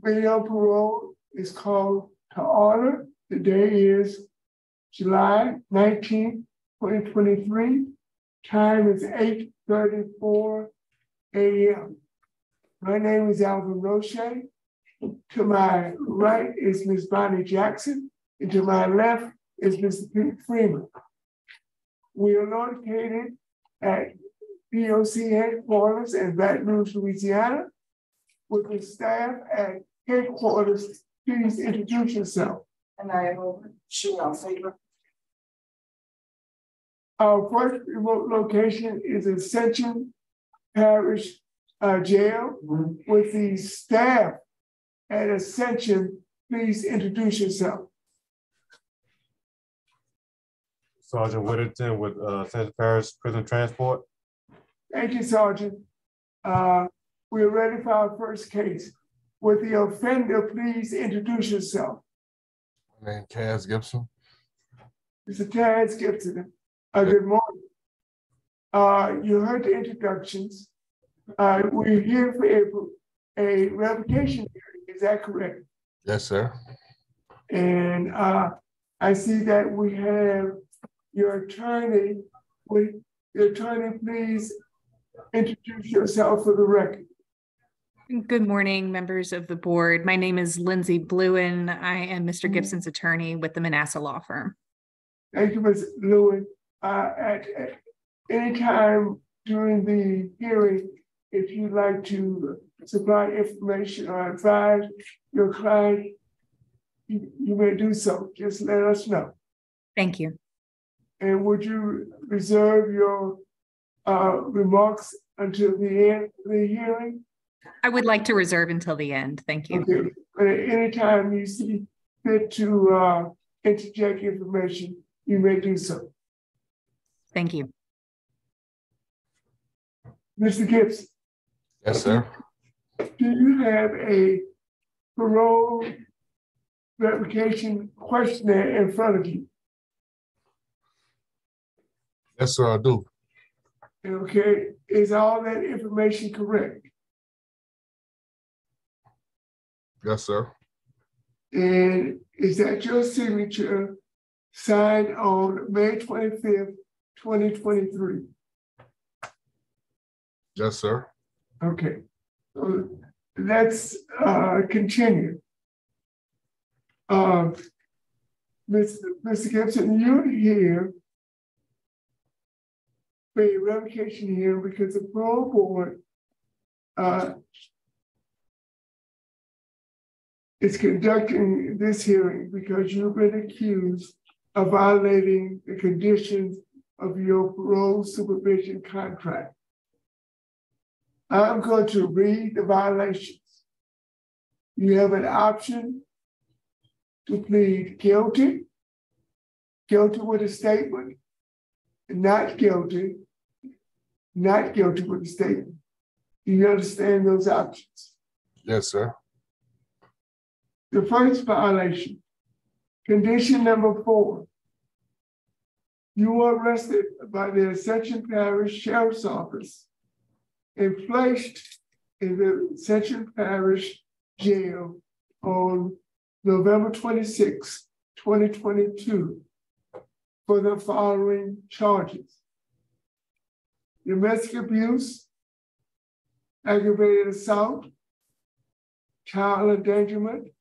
Video parole is called to order. The day is July 19th, 2023. Time is 8:34 a.m. My name is Alvin Roche. To my right is Ms. Bonnie Jackson, and to my left is Mr. Pete Freeman. We are located at DOC headquarters in Baton Rouge, Louisiana, with the staff at headquarters. Please introduce yourself. And I will shoot on favor. Our first remote location is Ascension Parish Jail. With the staff at Ascension, please introduce yourself. Sergeant Whittington with Ascension Parish Prison Transport. Thank you, Sergeant. We're ready for our first case. With the offender, please introduce yourself. My name is Kez Gipson. Mr. Kez Gipson. Good morning. You heard the introductions. We're here for a revocation hearing. Is that correct? Yes, sir. And I see that we have your attorney. Will your attorney please introduce yourself for the record? Good morning, members of the board. My name is Lindsay Bluen. I am Mr. Gibson's attorney with the Manasseh Law Firm. Thank you, Ms. Bluen. At any time during the hearing, if you'd like to supply information or advise your client, you may do so. Just let us know. Thank you. And would you reserve your remarks until the end of the hearing? I would like to reserve until the end. Thank you. Okay. But at any time you see fit to interject information, you may do so. Thank you. Mr. Gibson. Yes, sir. Do you have a parole revocation questionnaire in front of you? Yes, sir, I do. Okay. Is all that information correct? Yes, sir. And is that your signature signed on May 25th, 2023? Yes, sir. Okay. So let's continue. Mr. Gibson, you're here for a revocation hearing because the parole board is conducting this hearing because you've been accused of violating the conditions of your parole supervision contract. I'm going to read the violations. You have an option to plead guilty, guilty with a statement, not guilty with a statement. Do you understand those options? Yes, sir. The first violation, condition number 4. You were arrested by the Ascension Parish Sheriff's Office and placed in the Ascension Parish Jail on November 26, 2022 for the following charges: domestic abuse, aggravated assault, child endangerment,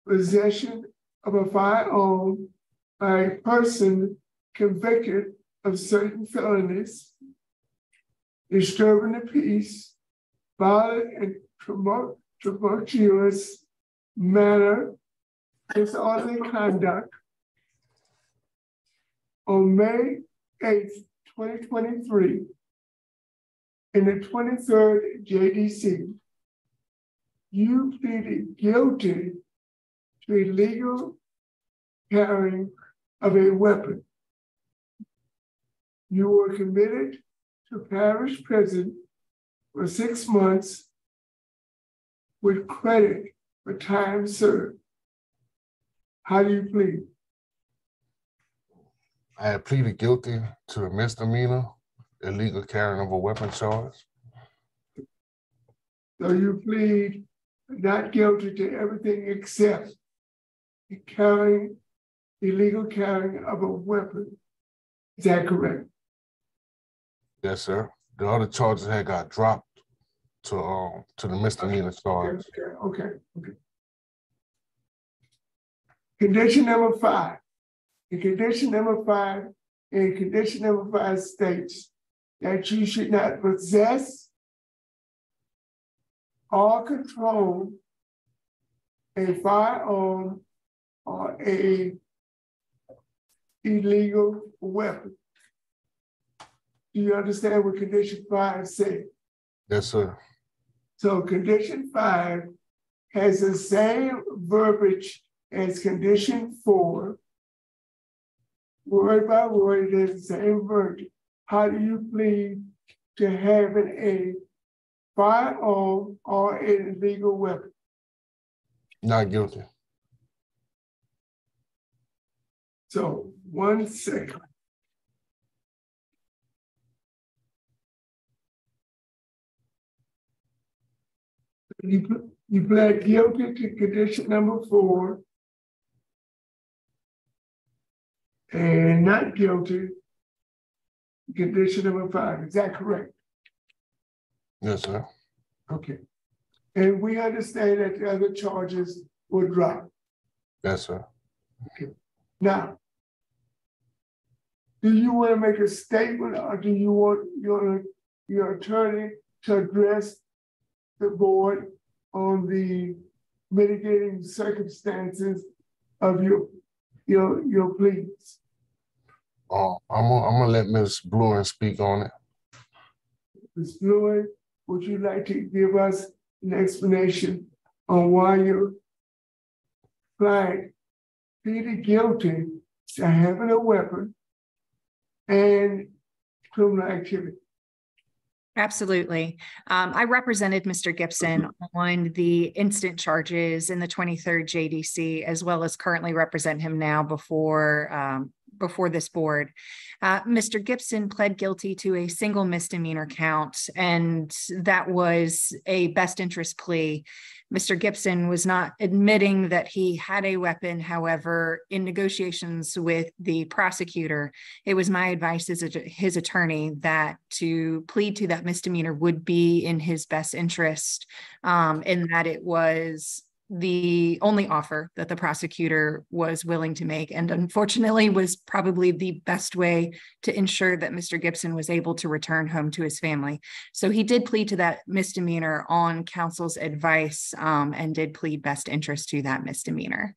possession of a firearm by a person convicted of certain felonies, disturbing the peace, violent and tumultuous manner, disorderly conduct. On May 8th, 2023, in the 23rd JDC, you pleaded guilty to illegal carrying of a weapon. You were committed to parish prison for 6 months with credit for time served. How do you plead? I had pleaded guilty to a misdemeanor, illegal carrying of a weapon charge. So you plead not guilty to everything except the carrying, illegal carrying of a weapon. Is that correct? Yes, sir. The other charges had got dropped to the misdemeanor charge. Okay. Condition number 5. In condition number 5 states that you should not possess or control a firearm or a illegal weapon. Do you understand what condition 5 says? Yes, sir. So condition 5 has the same verbiage as condition 4. Word by word, it is the same verbiage. How do you plead to having a firearm or an illegal weapon? Not guilty. So 1 second. You pled guilty to condition number 4 and not guilty to condition number 5. Is that correct? Yes, sir. Okay. And we understand that the other charges were dropped. Yes, sir. Okay. Now, do you want to make a statement or do you want your attorney to address the board on the mitigating circumstances of your pleas? I'm gonna let Ms. Bluen speak on it. Ms. Bluen, would you like to give us an explanation on why your client pleaded guilty to having a weapon and criminal activity? Absolutely. I represented Mr. Gipson on the instant charges in the 23rd JDC, as well as currently represent him now before this board. Mr. Gipson pled guilty to a single misdemeanor count, and that was a best interest plea. Mr. Gipson was not admitting that he had a weapon. However, in negotiations with the prosecutor, it was my advice as his attorney that to plead to that misdemeanor would be in his best interest, in that it was the only offer that the prosecutor was willing to make, and unfortunately was probably the best way to ensure that Mr. Gipson was able to return home to his family. So he did plead to that misdemeanor on counsel's advice, and did plead best interest to that misdemeanor.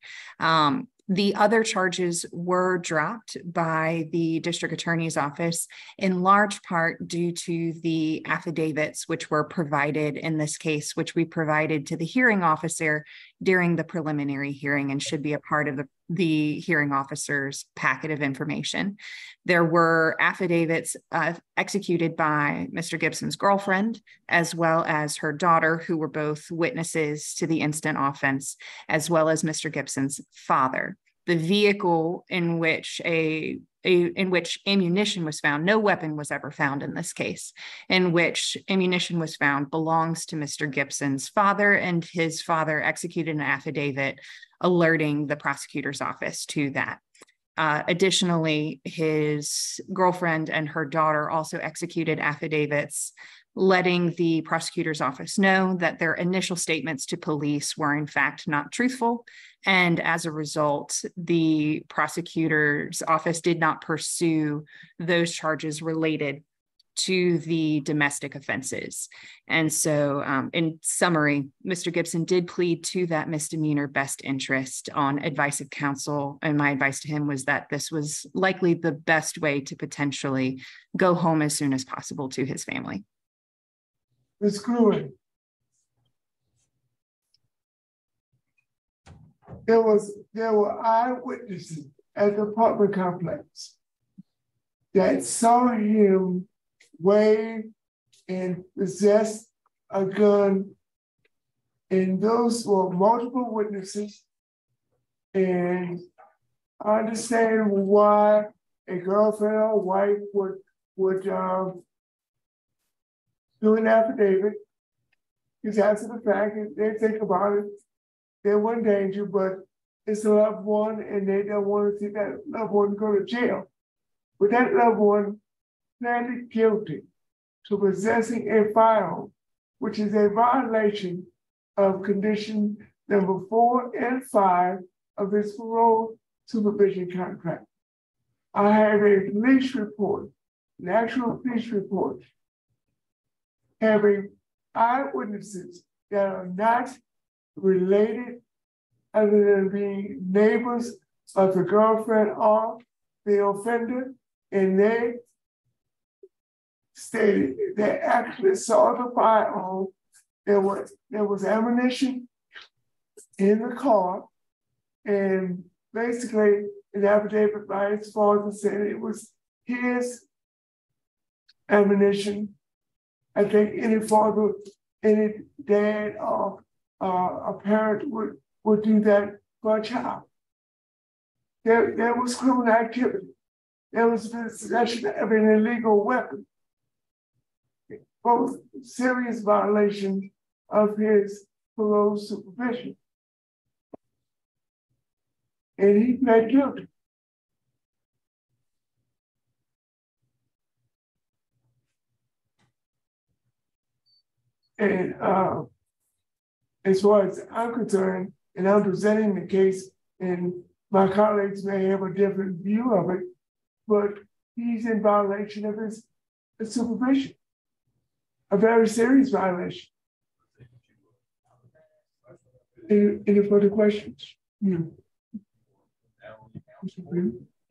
The other charges were dropped by the district attorney's office in large part due to the affidavits which were provided in this case, which we provided to the hearing officer during the preliminary hearing and should be a part of the hearing officer's packet of information. There were affidavits executed by Mr. Gipson's girlfriend, as well as her daughter, who were both witnesses to the instant offense, as well as Mr. Gipson's father. The vehicle in which ammunition was found, no weapon was ever found in this case, in which ammunition was found belongs to Mr. Gipson's father, and his father executed an affidavit alerting the prosecutor's office to that. Additionally, his girlfriend and her daughter also executed affidavits letting the prosecutor's office know that their initial statements to police were in fact not truthful. And as a result, the prosecutor's office did not pursue those charges related to the domestic offenses. And so in summary, Mr. Gipson did plead to that misdemeanor best interest on advice of counsel. And my advice to him was that this was likely the best way to potentially go home as soon as possible to his family. Ms. Gruen, there were eyewitnesses at the apartment complex that saw him wave and possess a gun, and those were multiple witnesses. And I understand why a girlfriend or wife would do an affidavit Because after the fact, they think about it, they were in danger, but it's a loved one and they don't want to see that loved one go to jail. But that loved one pleaded guilty to possessing a firearm, which is a violation of condition number 4 and 5 of his parole supervision contract. I have a police report, an actual police report, having eyewitnesses that are not related other than being neighbors of the girlfriend or the offender, and they stated they actually saw the firearm. There was ammunition in the car, and basically an affidavit by his father said it was his ammunition. I think any father, any dad or a parent would do that for a child. There was criminal activity. There was possession of an illegal weapon. Both serious violations of his parole supervision. And he pled guilty. And as far as I'm concerned, and I'm presenting the case, and my colleagues may have a different view of it, but he's in violation of his supervision. A very serious violation. Any further questions?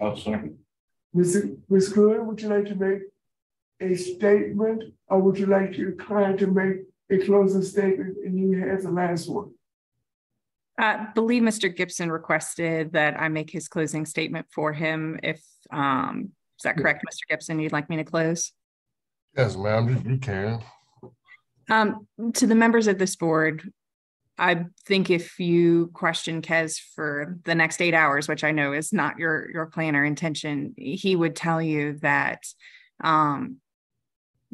Oh, sorry. Ms. Clue, would you like to make a statement, or would you like your client to make a closing statement and you have the last one? I believe Mr. Gipson requested that I make his closing statement for him. If is that correct, Mr. Gipson? You'd like me to close? Yes, ma'am, you can. To the members of this board, I think if you question Kez for the next 8 hours, which I know is not your plan or intention, he would tell you that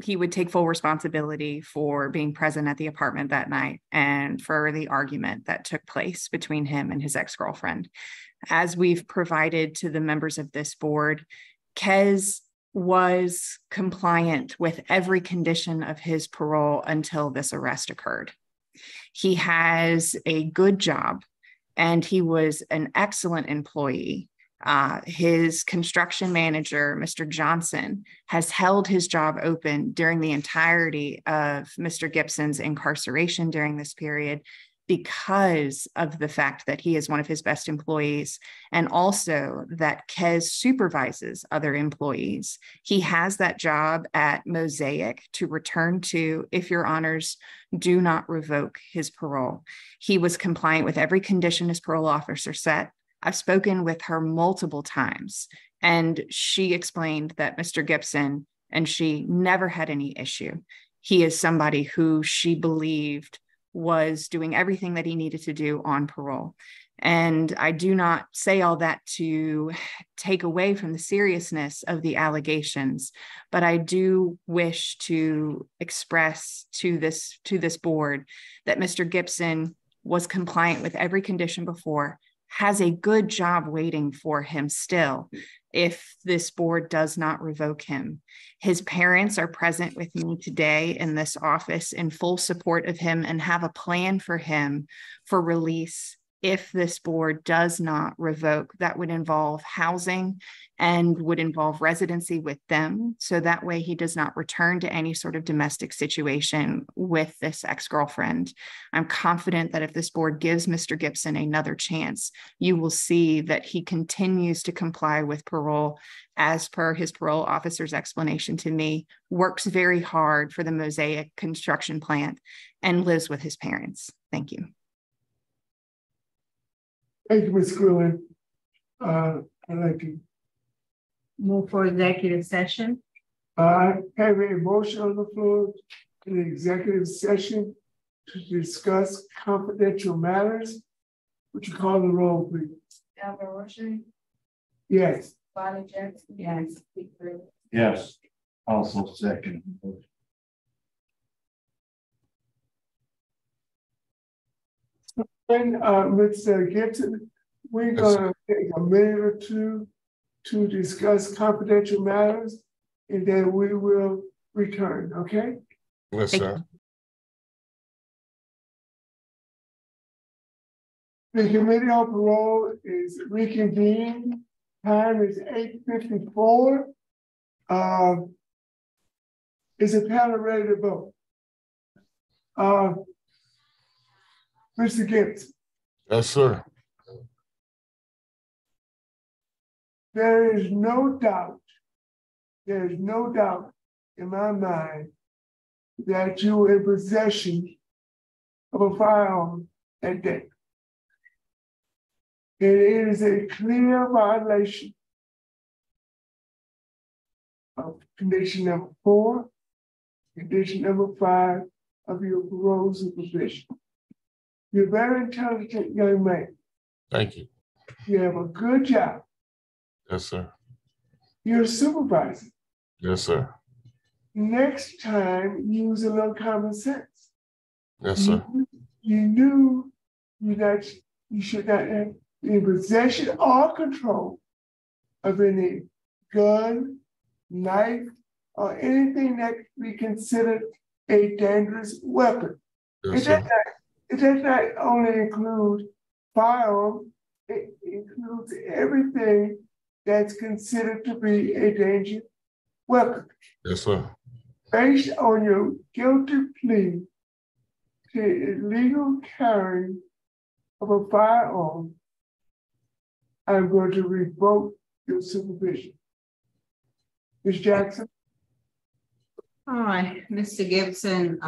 he would take full responsibility for being present at the apartment that night and for the argument that took place between him and his ex-girlfriend. As we've provided to the members of this board, Kez was compliant with every condition of his parole until this arrest occurred. He has a good job and he was an excellent employee. His construction manager, Mr. Johnson, has held his job open during the entirety of Mr. Gipson's incarceration during this period because of the fact that he is one of his best employees and also that Kez supervises other employees. He has that job at Mosaic to return to if your honors do not revoke his parole. He was compliant with every condition his parole officer set. I've spoken with her multiple times, and she explained that Mr. Gipson and she never had any issue. He is somebody who she believed was doing everything that he needed to do on parole. And I do not say all that to take away from the seriousness of the allegations, but I do wish to express to this board that Mr. Gipson was compliant with every condition before, has a good job waiting for him still if this board does not revoke him. His parents are present with me today in this office in full support of him and have a plan for him for release if this board does not revoke. That would involve housing and would involve residency with them. So that way he does not return to any sort of domestic situation with this ex-girlfriend. I'm confident that if this board gives Mr. Gipson another chance, you will see that he continues to comply with parole as per his parole officer's explanation to me, works very hard for the Mosaic construction plant and lives with his parents. Thank you. Thank you, Ms. Gruen. I'd like to move for executive session. I have a motion on the floor in the executive session to discuss confidential matters. Would you call the roll, please? Albert Roche? Yes. Bonnie Jackson? Yes. Yes. Also second. And Mr. Gibson, we're gonna take a minute or two to discuss confidential matters, and then we will return, okay? Yes, sir. The Committee on Parole is reconvened. Time is 8:54. Is the panel ready to vote? Mr. Gibson. Yes, sir. There is no doubt in my mind that you were in possession of a firearm that day. It is a clear violation of condition number 4, condition number 5 of your parole supervision. You're a very intelligent young man. Thank you. You have a good job. Yes, sir. You're a supervisor. Yes, sir. Next time, use a little common sense. Yes, sir. You knew you should not have in possession or control of any gun, knife, or anything that could be considered a dangerous weapon. Yes, sir. It does not only include firearms, it includes everything that's considered to be a dangerous weapon. Yes, sir. Based on your guilty plea to illegal carrying of a firearm, I'm going to revoke your supervision. Ms. Jackson? All right, Mr. Gibson,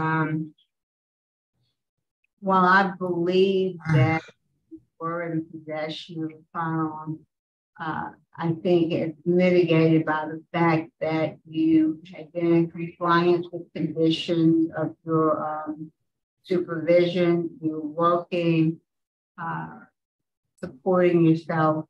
while I believe that you were in possession of a firearm, I think it's mitigated by the fact that you had been in compliance with conditions of your supervision, you're working, supporting yourself.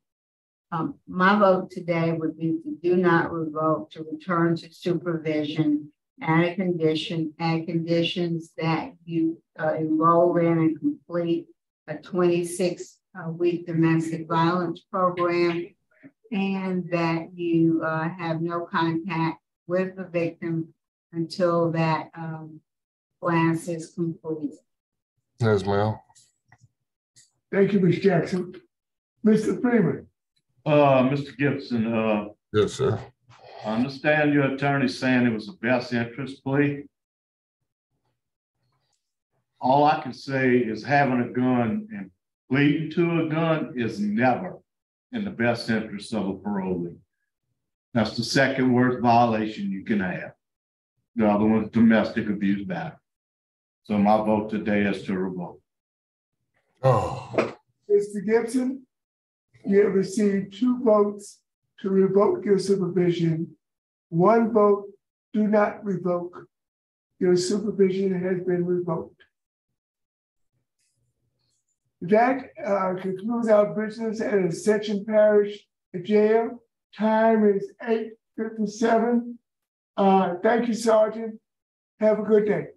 My vote today would be to do not revoke, to return to supervision at conditions that you enroll in and complete a 26-week domestic violence program, and that you have no contact with the victim until that class is complete. Yes, ma'am. Thank you, Ms. Jackson. Mr. Freeman? Mr. Gibson, Yes, sir. I understand your attorney saying it was a best interest plea. All I can say is having a gun and pleading to a gun is never in the best interest of a parolee. That's the second worst violation you can have. The other one's domestic abuse battery. So my vote today is to revoke. Oh. Mr. Gibson, you have received 2 votes to revoke your supervision. 1 vote, do not revoke. Your supervision has been revoked. That concludes our business at Ascension Parish Jail. Time is 8:57. Thank you, Sergeant. Have a good day.